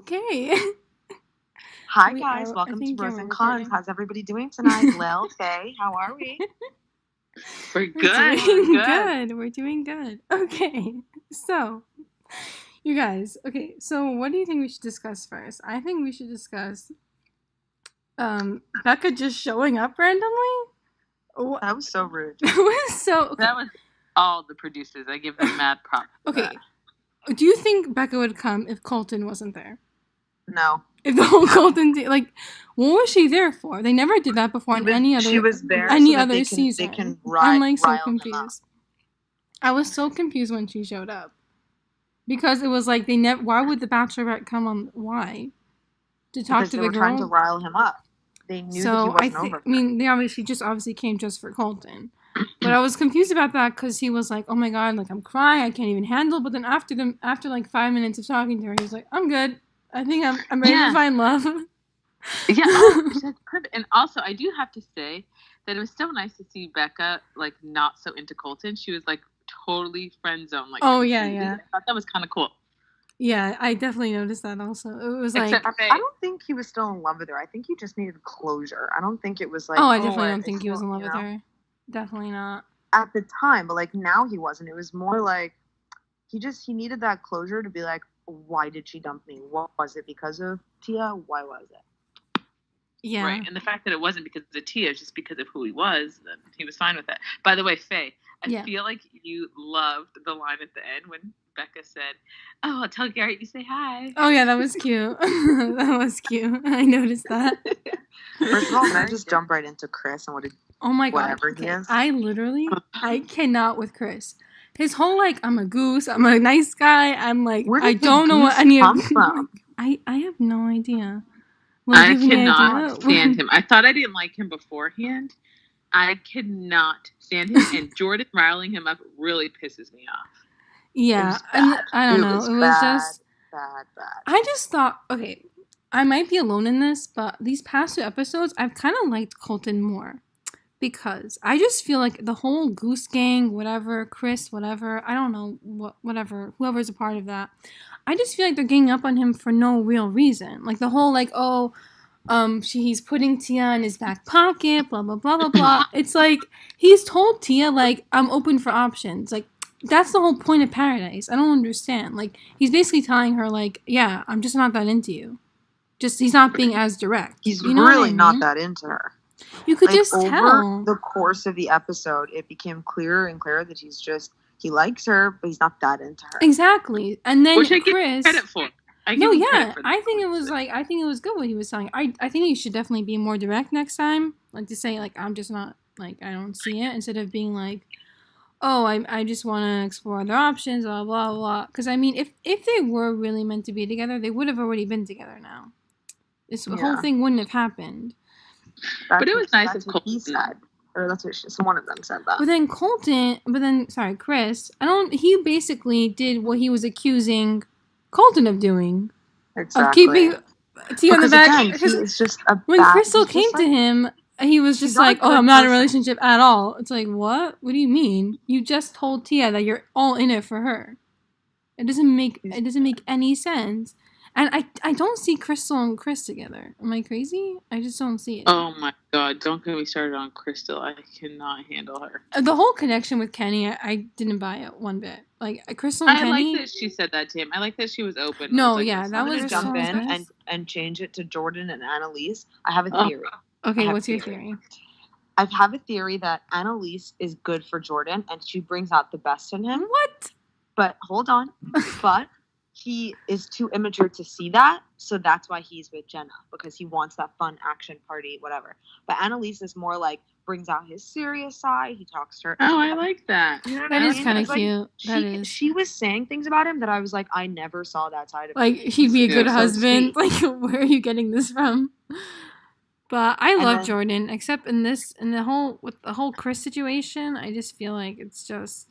Okay. Hi guys, welcome to Bros and Cons. How's everybody doing tonight? Lil, Faye, how are we? We're good. We're doing good. Okay. So, you guys, so what do you think we should discuss first? I think we should discuss Becca just showing up randomly. That was so rude. That was all the producers. I give them mad props. Okay. Do you think Becca would come if Colton wasn't there? No. If the whole Colton what was she there for? They never did that before any other. She was there other season. They can I'm so confused. I was so confused when she showed up because it was like they never. Why would the Bachelorette come on? Why? To talk to the girl. They were trying to rile him up. They knew that he wasn't over. I mean, they obviously came just for Colton. But I was confused about that because he was like, "Oh my god, like I'm crying, I can't even handle." But then after like 5 minutes of talking to her, he was like, "I'm good. I think I'm ready to find love." Yeah, and also I do have to say that it was so nice to see Becca like not so into Colton. She was like totally friend zone. Like, yeah. I thought that was kind of cool. Yeah, I definitely noticed that also. It was I don't think he was still in love with her. I think he just needed closure. I don't think it was like. I definitely don't think he was in love with her. Definitely not. At the time, but like now he wasn't. It was more like he needed that closure to be like, why did she dump me? What was it? Because of Tia? Why was it? Yeah. Right. And the fact that it wasn't because of Tia, just because of who he was, then he was fine with it. By the way, Faye, I feel like you loved the line at the end when Becca said, "Oh, I'll tell Garrett you say hi." Oh yeah, that was cute. That was cute. I noticed that. First of all, can I just jump right into Chris and oh my god, whatever he is? I cannot with Chris. His whole like, I'm a goose, I'm a nice guy, I'm like, I don't know what any of them. I have no idea. I cannot stand him. I thought I didn't like him beforehand. I cannot stand him, and Jordan riling him up really pisses me off. Yeah, and I don't know. It was just bad. I just thought, okay, I might be alone in this, but these past 2 episodes, I've kind of liked Colton more. Because I just feel like the whole Goose Gang, whatever, Chris, whatever, I don't know, whatever, whoever's a part of that, I just feel like they're ganging up on him for no real reason. Like the whole like, he's putting Tia in his back pocket, blah, blah, blah, blah, blah. It's like, he's told Tia, like, I'm open for options. Like, that's the whole point of Paradise. I don't understand. Like, he's basically telling her, like, yeah, I'm just not that into you. He's not being as direct. He's really not that into her. You could just tell. Over the course of the episode, it became clearer and clearer that he likes her, but he's not that into her. Exactly. And then Which Chris, I get credit for. I think it was good what he was saying. I think he should definitely be more direct next time. Like to say like, I'm just not, like, I don't see it, instead of being like, oh, I just want to explore other options, blah, blah, blah. Because, I mean, if they were really meant to be together, they would have already been together now. This whole thing wouldn't have happened. But it was nice of Colton. He said, or that's what one of them said that. But then Chris, he basically did what he was accusing Colton of doing. Exactly. Of keeping Tia on the back. When Crystal came to him, he was just like, oh, I'm not in a relationship at all. It's like, what? What do you mean? You just told Tia that you're all in it for her. It doesn't make any sense. And I don't see Crystal and Chris together. Am I crazy? I just don't see it. Oh my god, don't get me started on Crystal. I cannot handle her. The whole connection with Kenny, I didn't buy it one bit. Like, Crystal and Kenny... I like that she said that to him. I like that she was open. No, like, that was jump in and change it to Jordan and Annalise. I have a theory. Okay, what's your theory? I have a theory that Annalise is good for Jordan, and she brings out the best in him. What? But, hold on. But... he is too immature to see that, so that's why he's with Jenna, because he wants that fun action party, whatever. But Annalise is more like, brings out his serious side, he talks to her. Oh, I like that. You know that is kind of cute. She was saying things about him that I was like, I never saw that side of him. Like, he'd be a good husband. Like, where are you getting this from? But I love Jordan, except with the whole Chris situation, I just feel like it's just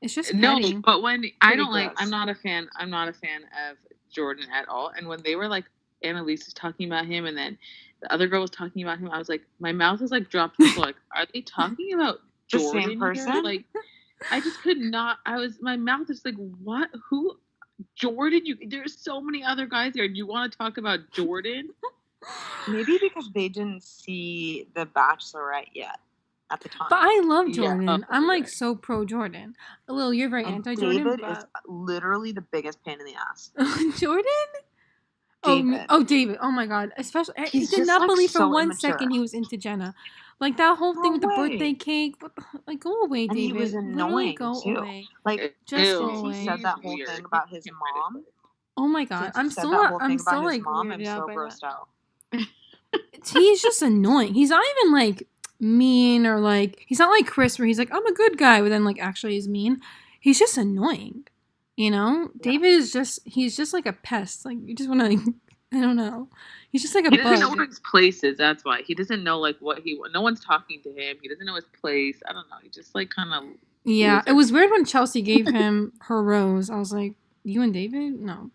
petty. No, but when I'm not a fan of Jordan at all. And when they were like, Annalise was talking about him, and then the other girl was talking about him, I was like, my mouth was like dropped to the floor. Like, are they talking about Jordan? The same person? Here? Like, I just could not. My mouth was like, what? Who? Jordan, there's so many other guys there. Do you want to talk about Jordan? Maybe because they didn't see The Bachelorette yet at the time. But I love Jordan. I'm like so pro Jordan. Lil, you're very anti Jordan. David is literally the biggest pain in the ass. Jordan? David. Oh, David. Oh my God. Especially, he did not believe for 1 second he was into Jenna. Like that whole thing with the birthday cake. Like, go away, David. And he was annoying too. Away. Like, just go away. He said that whole thing about his mom. Oh my God. I'm so like grossed out. He's just annoying. He's not even like mean or like, he's not like Chris where he's like, I'm a good guy, but then like actually he's mean. He's just annoying. You know? Yeah. David is he's just like a pest. Like, you just want to, I don't know. He's just like a bug. He doesn't know where his place is, that's why. He doesn't know like no one's talking to him. He doesn't know his place. I don't know. He just like kind of. Yeah, it was weird when Chelsea gave him her rose. I was like, you and David? No.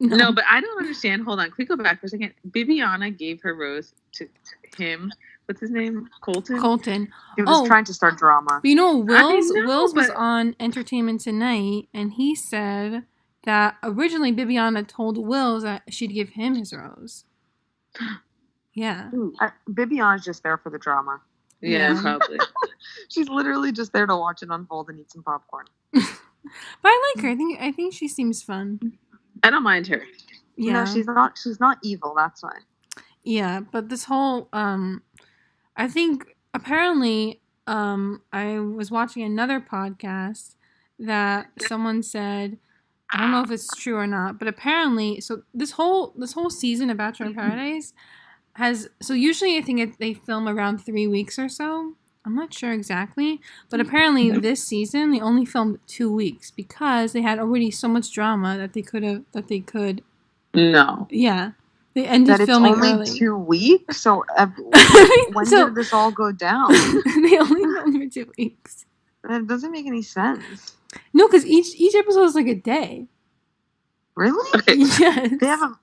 No, but I don't understand. Hold on. Can we go back for a second? Bibiana gave her rose to him. What's his name? Colton. He was trying to start drama. But you know, Wills was on Entertainment Tonight, and he said that originally Bibiana told Wills that she'd give him his rose. Yeah. Bibiana's just there for the drama. Yeah, probably. She's literally just there to watch it unfold and eat some popcorn. But I like her. I think she seems fun. I don't mind her. Yeah, she's not evil, that's why. Yeah, but this whole I think apparently I was watching another podcast that someone said, I don't know if it's true or not, but apparently so this whole season of Bachelor in Paradise usually I think they film around 3 weeks or so. I'm not sure exactly, but apparently this season they only filmed 2 weeks because they had already so much drama that they could. No. Yeah, they ended filming only early. 2 weeks. So when did this all go down? They only filmed for 2 weeks. That doesn't make any sense. No, because each episode is like a day. Really? Yes. They have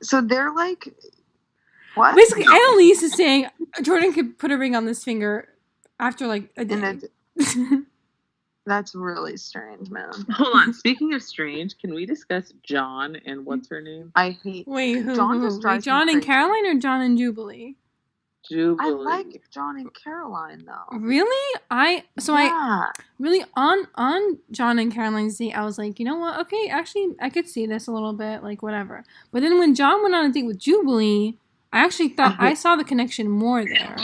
so they're like. What? Basically, Annalise is saying Jordan could put a ring on this finger after like a day. That's really strange, man. Hold on. Speaking of strange, can we discuss John and what's her name? Wait, who? John and Caroline or John and Jubilee? Jubilee. I like John and Caroline though. Really? I really on John and Caroline's date, I was like, you know what? Okay, actually, I could see this a little bit, like whatever. But then when John went on a date with Jubilee, I actually thought I saw the connection more there.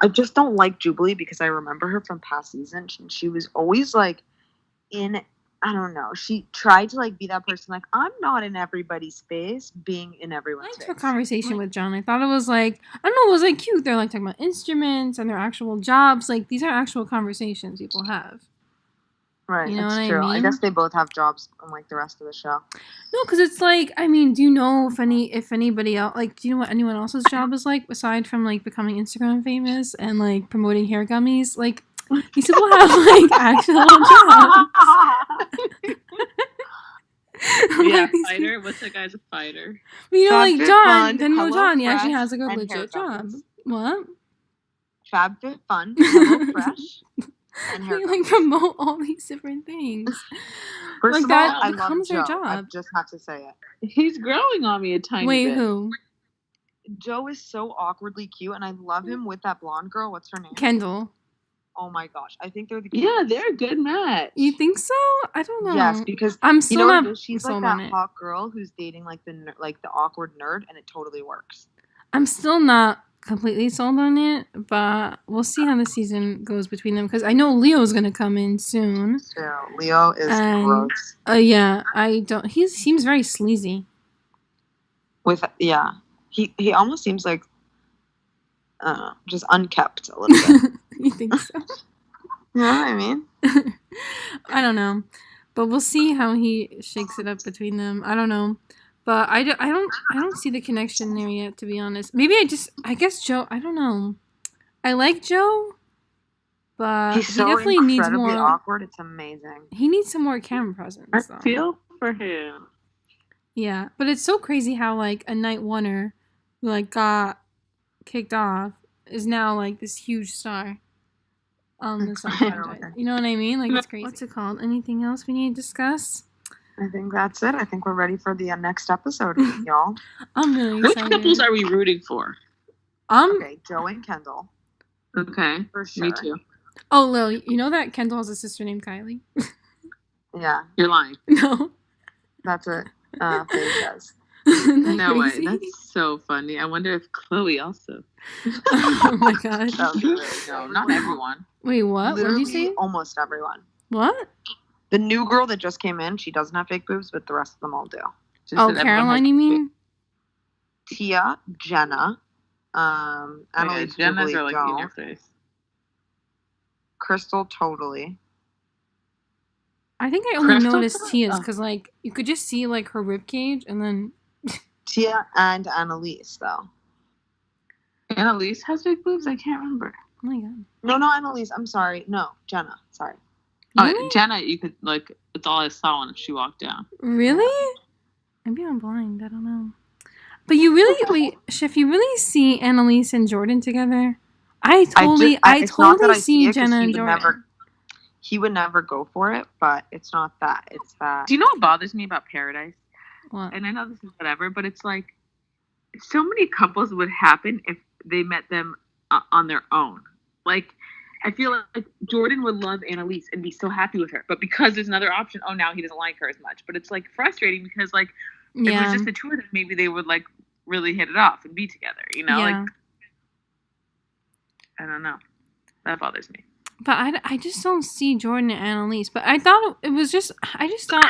I just don't like Jubilee because I remember her from past seasons and she was always like I don't know. She tried to like be that person like, I'm not in everybody's face, being in everyone's face. I liked her conversation with John. I thought it was like, I don't know, it was like cute. They're like talking about instruments and their actual jobs. Like these are actual conversations people have. Right, you know that's what true. I mean? I guess they both have jobs unlike the rest of the show. No, because it's like, I mean, do you know if anybody else, like, do you know what anyone else's job is like, aside from, like, becoming Instagram famous and, like, promoting hair gummies? Like, these people have, like, actual jobs. Yeah, fighter. What's that guy's a fighter? But, you know, like, John, John, he actually has, like, a legit job. What? FabFitFun, Hello Fresh. And they like promote all these different things. First like of that all, becomes their job. I just have to say it. He's growing on me a tiny bit. Wait, who? Joe is so awkwardly cute, and I love him with that blonde girl. What's her name? Kendall. Oh my gosh, I think they're the cutest. Yeah, they're a good match. You think so? I don't know. Yes, because I'm still you know not. She's like that hot girl who's dating like the awkward nerd, and it totally works. I'm still not completely sold on it, but we'll see how the season goes between them because I know Leo's gonna come in soon. Yeah, Leo is gross. Yeah, I don't. He seems very sleazy. He almost seems like just unkept a little bit. You think so? You know what I mean? I don't know, but we'll see how he shakes it up between them. I don't know. But I don't see the connection there yet, to be honest. Maybe I guess Joe, I don't know. I like Joe, but he definitely needs more. Awkward. It's amazing. He needs some more camera presence. I feel for him. Yeah, but it's so crazy how like a night oneer who like got kicked off is now like this huge star on this franchise. You know what I mean? Like it's crazy. What's it called? Anything else we need to discuss? I think that's it. I think we're ready for the next episode, y'all. I'm really Which excited. couples are we rooting for? Okay, Joe and Kendall. Okay, for sure. me too. Oh, Lil, you know that Kendall has a sister named Kylie? Yeah. You're lying. No. That's what Faye says. No way. Crazy? That's so funny. I wonder if Chloe also. Oh my god. No, not everyone. Wait, what? What did you say? Almost everyone. What? The new girl that just came in, she doesn't have fake boobs, but the rest of them all do. Oh, Caroline, you mean? Tia, Jenna, Annalise, Jenna's are like in your face. Crystal, totally. I think I only noticed Tia's because, like, you could just see, like, her ribcage and then... Tia and Annalise, though. Annalise has big boobs? I can't remember. Oh my god. No, Annalise. I'm sorry. No, Jenna. Sorry. Really? Jenna, you could, like, it's all I saw when she walked down. Really? Maybe I'm blind. I don't know. But you really... Wait, Chef, you really see Annalise and Jordan together? I totally see Jenna and Jordan. He would never go for it, but it's not that. It's that. Do you know what bothers me about Paradise? What? And I know this is whatever, but it's like so many couples would happen if they met them on their own. Like, I feel like Jordan would love Annalise and be so happy with her, but because there's another option, now he doesn't like her as much. But it's like frustrating because like if it was just the two of them, maybe they would like really hit it off and be together. You know, like I don't know. That bothers me. But I just don't see Jordan and Annalise. But I thought it was just... I just thought,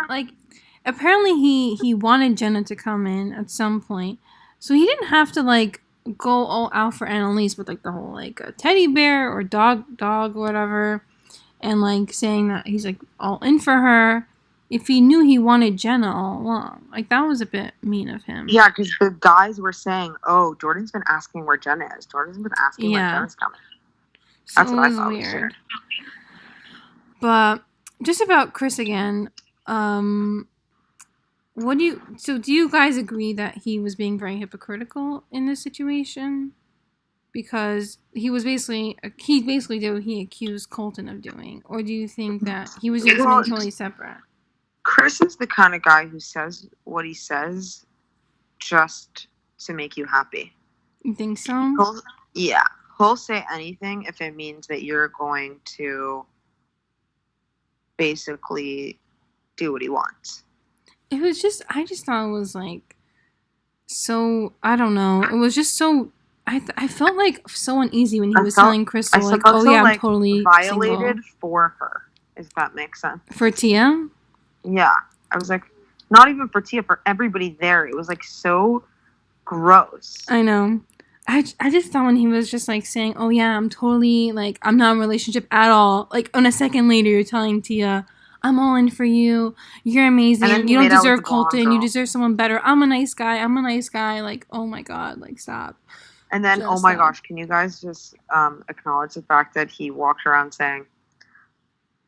like... Apparently he wanted Jenna to come in at some point. So he didn't have to, like, go all out for Annalise with, like, the whole, like, teddy bear or dog or whatever. And, like, saying that he's, like, all in for her. If he knew he wanted Jenna all along. Like, that was a bit mean of him. Yeah, because the guys were saying, oh, Jordan's been asking where Jenna is. Jordan's been asking when Jenna's coming. So that's what I thought was weird. But just about Chris again, do you guys agree that he was being very hypocritical in this situation? Because he basically did what he accused Colton of doing. Or do you think that he was doing something totally separate? Chris is the kind of guy who says what he says just to make you happy. You think so? He'll say anything if it means that you're going to basically do what he wants. It was just, I just thought it was like, so, I don't know. It was just so, I felt like so uneasy when he was telling Crystal, like, oh yeah, I'm totally violated single. For her, if that makes sense. For Tia? Yeah. I was like, not even for Tia, for everybody there. It was like so gross. I know. I just thought when he was just like saying, oh yeah, I'm totally, like, I'm not in a relationship at all. Like, on a second later, you're telling Tia, I'm all in for you. You're amazing. You don't deserve Colton. You deserve someone better. I'm a nice guy. Like, oh my God, like, stop. And then, oh my gosh, can you guys just acknowledge the fact that he walked around saying,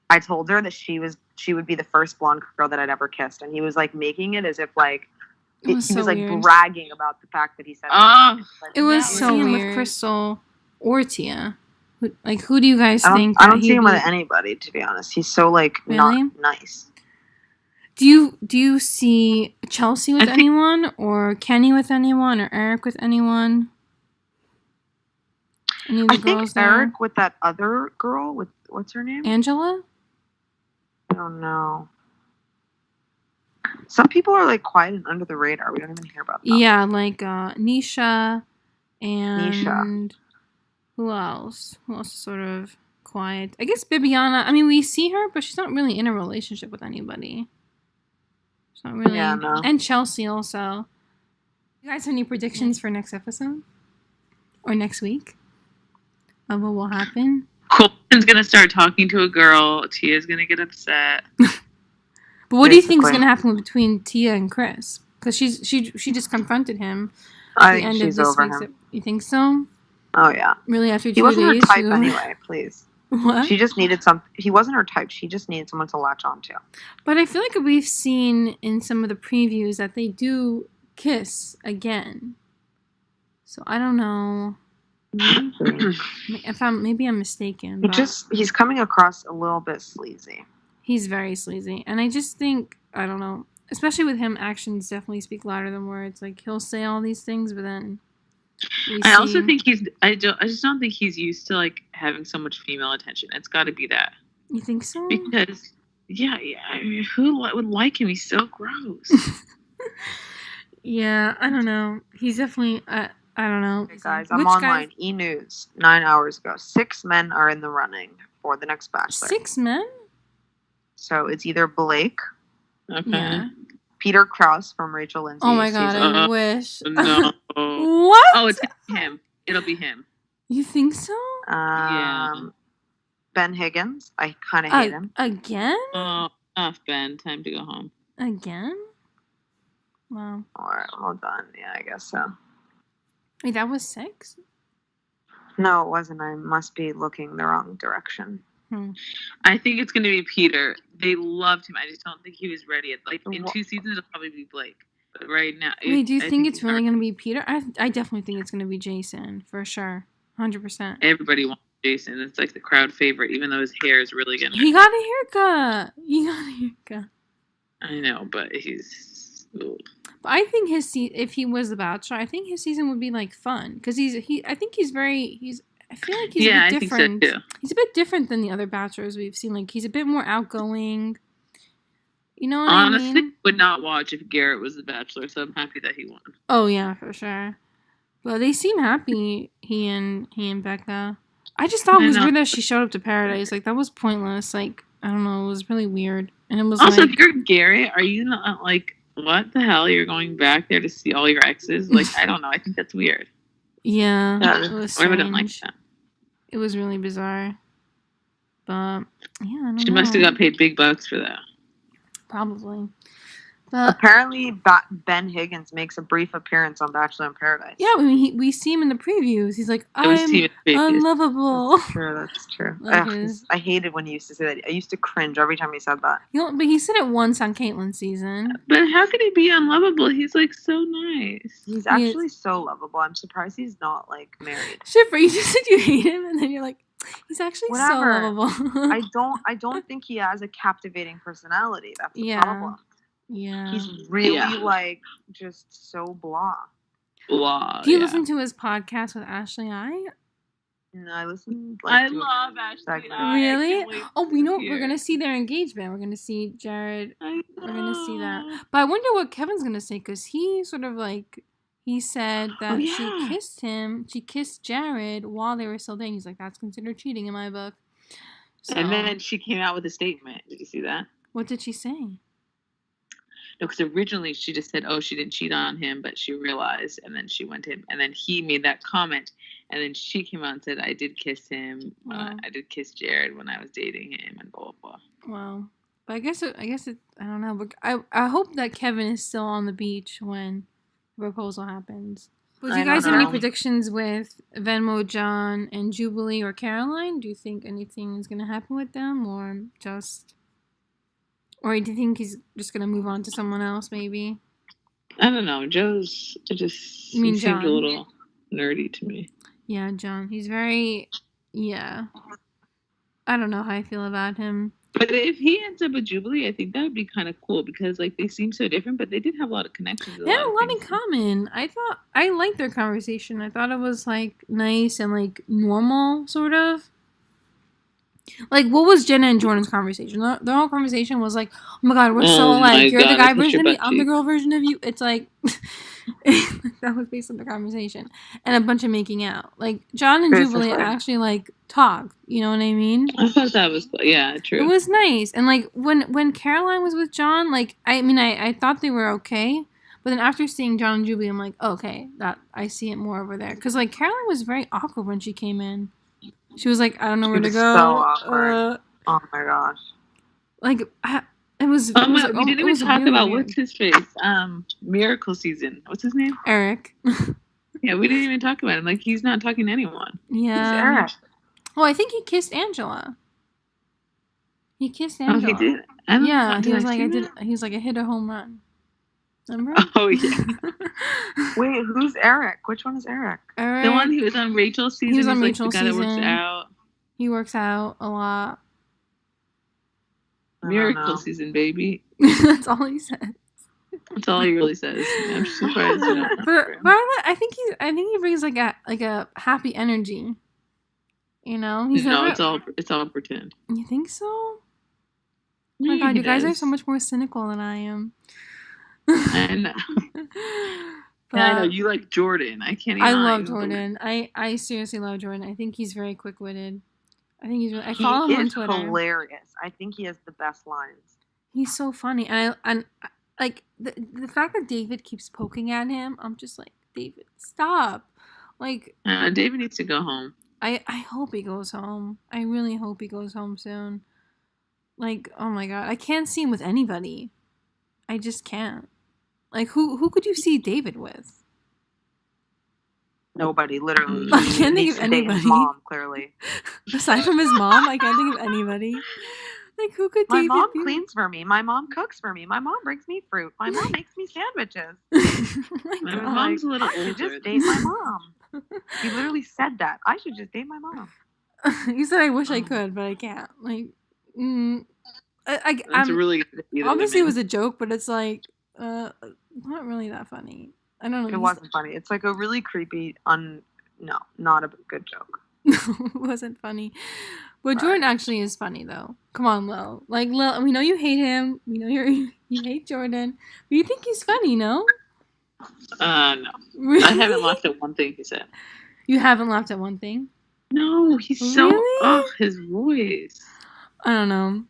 I told her that she would be the first blonde girl that I'd ever kissed. And he was like making it as if like, he was like weird. Bragging about the fact that he said it was so weird. With Crystal or Tia. Who do you guys think? I don't see him with anybody, to be honest. He's so like not nice. Do you see Chelsea with anyone, or Kenny with anyone, or Eric with anyone? Any of the girls there? Eric with that other girl with what's her name? Angela? I don't know. Some people are like quiet and under the radar. We don't even hear about them. Yeah, like Nisha and who else? Who else is sort of quiet? I guess Bibiana. I mean, we see her, but she's not really in a relationship with anybody. She's not really. Yeah, no. And Chelsea also. You guys have any predictions for next episode? Or next week? Of what will happen? Colton's gonna start talking to a girl. Tia's gonna get upset. But what do you think is gonna happen between Tia and Chris? Because she just confronted him at the end of this week. You think so? Oh yeah. Really, after 2 days? He wasn't her type anyway. Please. What? She just needed He wasn't her type. She just needed someone to latch onto. But I feel like we've seen in some of the previews that they do kiss again. So I don't know. Maybe I'm mistaken. He's coming across a little bit sleazy. He's very sleazy, and I just think I don't know. Especially with him, actions definitely speak louder than words. Like, he'll say all these things, but then I also think I just don't think he's used to like having so much female attention. It's got to be that. You think so? Because yeah. I mean, who would like him? He's so gross. Yeah, I don't know. He's definitely. I don't know. Hey guys, I'm online. E-News 9 hours ago. 6 men are in the running for the next Bachelor. 6 men? So it's either Blake, Okay. Peter Krause from Rachel Lindsay. Oh my god, I wish. No. What? Oh, it's him. It'll be him. You think so? Yeah. Ben Higgins. I kind of hate him. Again? Oh, off Ben. Time to go home. Again? Wow. Alright, well done. Yeah, I guess so. Wait, that was 6? No, it wasn't. I must be looking the wrong direction. I think it's going to be Peter. They loved him. I just don't think he was ready. Like, in 2 seasons, it'll probably be Blake. But right now... Wait, do you think it's really going to be Peter? I definitely think it's going to be Jason, for sure. 100%. Everybody wants Jason. It's like the crowd favorite, even though his hair is really getting... He got a haircut. I know, but he's... Ugh. But I think if he was the Bachelor, I think his season would be like fun because I think he's I feel like he's a bit different. I think so too. He's a bit different than the other Bachelors we've seen. Like he's a bit more outgoing. You know what Honestly, I mean? would not watch if Garrett was the Bachelor, so I'm happy that he won. Oh yeah, for sure. But they seem happy. He and Becca. I just thought it was weird that she showed up to Paradise. Like that was pointless. Like I don't know, it was really weird. And it was also, like, if you're Garrett, are you not like? What the hell? You're going back there to see all your exes? Like, I don't know. I think that's weird. Yeah, it was I don't like strange. that. It was really bizarre. But, yeah, I don't know. She must have got paid big bucks for that. Probably. But apparently, Ben Higgins makes a brief appearance on Bachelor in Paradise. Yeah, we see him in the previews. He's like, I'm unlovable. That's true. I hated when he used to say that. I used to cringe every time he said that. But he said it once on Caitlyn's season. But how could he be unlovable? He's like so nice. He's actually so lovable. I'm surprised he's not like married. Schiffer, you just said you hate him, and then you're like, he's actually so lovable. I don't think he has a captivating personality. That's the problem. Yeah. He's really like just so blah. Blah. Do you listen to his podcast with Ashley I? No, I listen. I love Ashley I. Really? Oh, we know we're gonna see their engagement. We're gonna see Jared. We're gonna see that. But I wonder what Kevin's gonna say because he sort of like he said that she kissed him. She kissed Jared while they were still dating. He's like, that's considered cheating in my book. So, and then she came out with a statement. Did you see that? What did she say? No, because originally she just said, oh, she didn't cheat on him, but she realized, and then she went to him, and then he made that comment, and then she came out and said, I did kiss him, I did kiss Jared when I was dating him, and blah, blah, blah. Wow. But I guess I don't know, but I hope that Kevin is still on the beach when the proposal happens. But do you guys have any predictions with Venmo, John, and Jubilee or Caroline? Do you think anything is going to happen with them, or just... Or do you think he's just going to move on to someone else, maybe? I don't know. Joe's he seemed a little nerdy to me. Yeah, John. He's very... Yeah. I don't know how I feel about him. But if he ends up with Jubilee, I think that would be kind of cool because, like, they seem so different, but they did have a lot of connections. They had a lot in common. I liked their conversation. I thought it was, like, nice and, like, normal, sort of. Like, what was Jenna and Jordan's conversation? The whole conversation was like, oh my god, we're so alike. You're the guy version of me, I'm the girl version of you. It's like, that was based on the conversation. And a bunch of making out. Like, John and Jubilee actually, like, talk. You know what I mean? I thought that was, yeah, true. It was nice. And, like, when Caroline was with John, like, I thought they were okay. But then after seeing John and Jubilee, I'm like, okay, that I see it more over there. Because, like, Caroline was very awkward when she came in. She was like, I don't know where to go. So awkward. Oh my gosh. Like, it was. We didn't even talk about what's his face. Miracle season. What's his name? Eric. Yeah, we didn't even talk about him. Like, he's not talking to anyone. Yeah. Who's Eric? Oh, I think he kissed Angela. He kissed Angela. Oh, he did. He was like, I hit a home run. Remember? Oh yeah. Wait, who's Eric? Which one is Eric? The one who was on Rachel's season. He was on like Rachel's the guy season. That works out. He works out a lot. Miracle season, baby. That's all he said. That's all he really says. I'm surprised. But I think he brings like a happy energy. You know, he's no, it's all pretend. You think so? Oh my god, you guys are so much more cynical than I am. I know. But I know you like Jordan. I can't. Even I love Jordan. I seriously love Jordan. I think he's very quick-witted. I think he's. I follow him on Twitter. He's hilarious. I think he has the best lines. He's so funny, and like the fact that David keeps poking at him. I'm just like, David, stop. Like, David needs to go home. I hope he goes home. I really hope he goes home soon. Like, oh my god, I can't see him with anybody. I just can't. Like, who could you see David with? Nobody, literally. I can't think of anybody. His mom, clearly. Aside from his mom, I can't think of anybody. Like, who could David be? My mom cleans for me. My mom cooks for me. My mom brings me fruit. My mom makes me sandwiches. My mom's a little older. I should just date my mom. He literally said that. I should just date my mom. You said I wish I could, but I can't. Like, That's really obviously it was a joke, but it's like not really that funny. I don't know. It wasn't funny. It's like a really creepy, no, not a good joke. It wasn't funny. But Jordan actually is funny though. Come on, Lil. Like, Lil, we know you hate him. We know you hate Jordan. But you think he's funny, no? No. Really? I haven't laughed at one thing he said. You haven't laughed at one thing? No, he's so his voice. I don't know.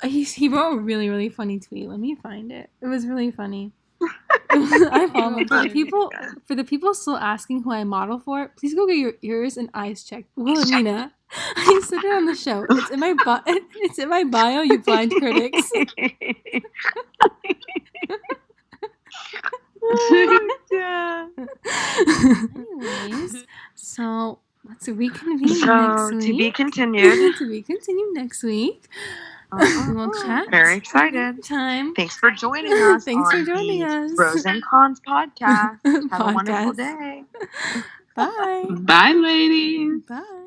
He wrote a really, really funny tweet. Let me find it. It was really funny. I follow for the people still asking who I model for, please go get your ears and eyes checked. Wilhelmina, I said it on the show. It's in my it's in my bio, you blind critics. Anyways, so let's reconvene next week. To be continued. To be continued next week. We'll chat. Very excited. Time. Thanks for joining us. Thanks for joining us. Pros and Cons podcast. Have a wonderful day. Bye. Bye, ladies. Bye.